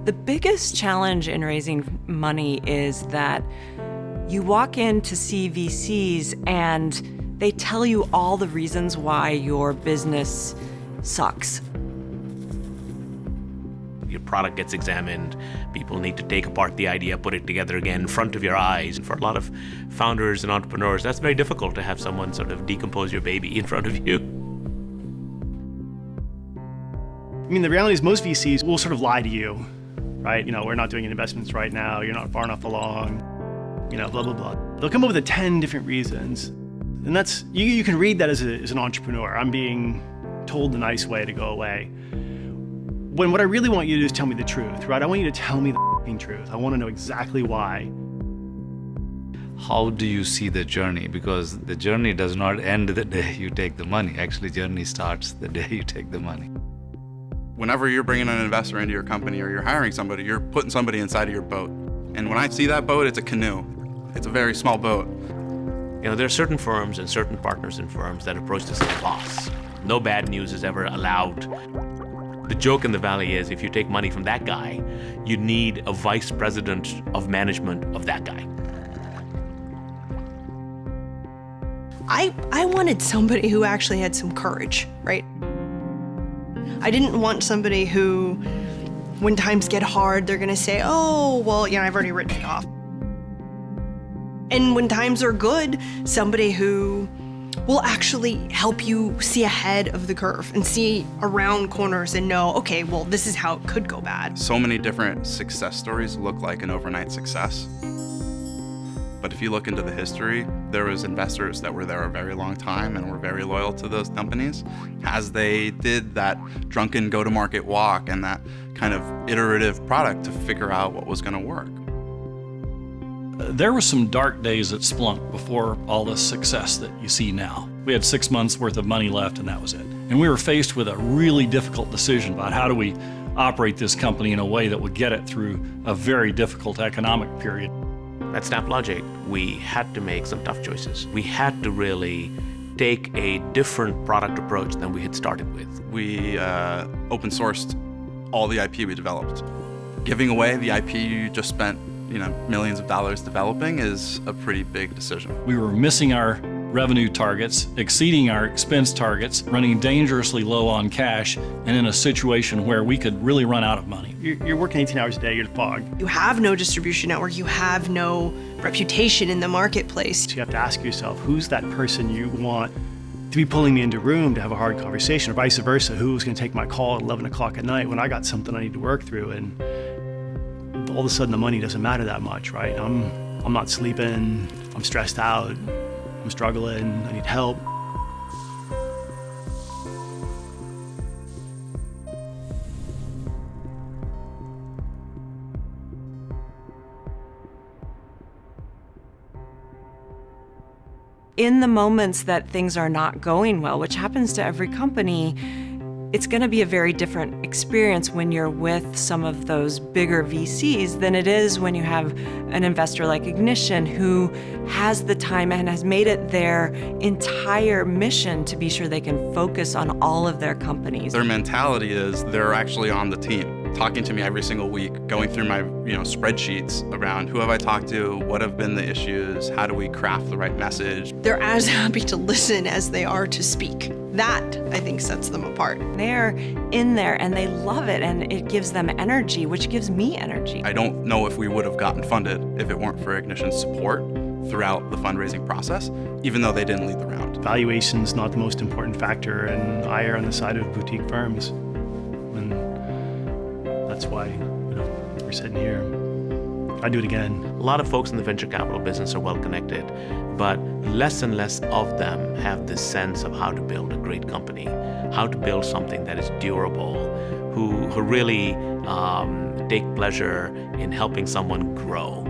The biggest challenge in raising money is that you walk in to see VCs and they tell you all the reasons why your business sucks. Your product gets examined, people need to take apart the idea, put it together again in front of your eyes. And for a lot of founders and entrepreneurs, that's very difficult to have someone sort of decompose your baby in front of you. I mean, the reality is most VCs will sort of lie to you, right? You know, we're not doing investments right now, you're not far enough along, you know, blah, blah, blah. They'll come up with 10 different reasons. And that's, you can read that as an entrepreneur. I'm being told the nice way to go away. When what I really want you to do is tell me the truth, right? I want you to tell me the f***ing truth. I want to know exactly why. How do you see the journey? Because the journey does not end the day you take the money. Actually, journey starts the day you take the money. Whenever you're bringing an investor into your company or you're hiring somebody, you're putting somebody inside of your boat. And when I see that boat, it's a canoe. It's a very small boat. You know, there are certain firms and certain partners in firms that approach this as a boss. No bad news is ever allowed. The joke in the Valley is if you take money from that guy, you need a vice president of management of that guy. I wanted somebody who actually had some courage, right? I didn't want somebody who, when times get hard, they're gonna say, oh, well, you know, I've already written it off. And when times are good, somebody who will actually help you see ahead of the curve and see around corners and know, okay, well, this is how it could go bad. So many different success stories look like an overnight success. But if you look into the history, there was investors that were there a very long time and were very loyal to those companies as they did that drunken go-to-market walk and that kind of iterative product to figure out what was going to work. There were some dark days at Splunk before all the success that you see now. We had 6 months worth of money left and that was it. And we were faced with a really difficult decision about how do we operate this company in a way that would get it through a very difficult economic period. At SnapLogic, we had to make some tough choices. We had to really take a different product approach than we had started with. We open sourced all the IP we developed. Giving away the IP you just spent millions of dollars developing is a pretty big decision. We were missing our revenue targets, exceeding our expense targets, running dangerously low on cash, and in a situation where we could really run out of money. You're working 18 hours a day, you're in fog. You have no distribution network, you have no reputation in the marketplace. So you have to ask yourself, who's that person you want to be pulling me into a room to have a hard conversation, or vice versa, who's gonna take my call at 11 o'clock at night when I got something I need to work through, and all of a sudden the money doesn't matter that much, right? I'm not sleeping, I'm stressed out, I'm struggling, I need help. In the moments that things are not going well, which happens to every company, it's going to be a very different experience when you're with some of those bigger VCs than it is when you have an investor like Ignition who has the time and has made it their entire mission to be sure they can focus on all of their companies. Their mentality is they're actually on the team, talking to me every single week, going through my spreadsheets around who have I talked to, what have been the issues, how do we craft the right message. They're as happy to listen as they are to speak. That, I think, sets them apart. They're in there and they love it, and it gives them energy, which gives me energy. I don't know if we would have gotten funded if it weren't for Ignition's support throughout the fundraising process, even though they didn't lead the round. Valuation's not the most important factor, and I err on the side of boutique firms. And that's why we're sitting here. I'd do it again. A lot of folks in the venture capital business are well connected, but less and less of them have this sense of how to build a great company, how to build something that is durable, who really take pleasure in helping someone grow.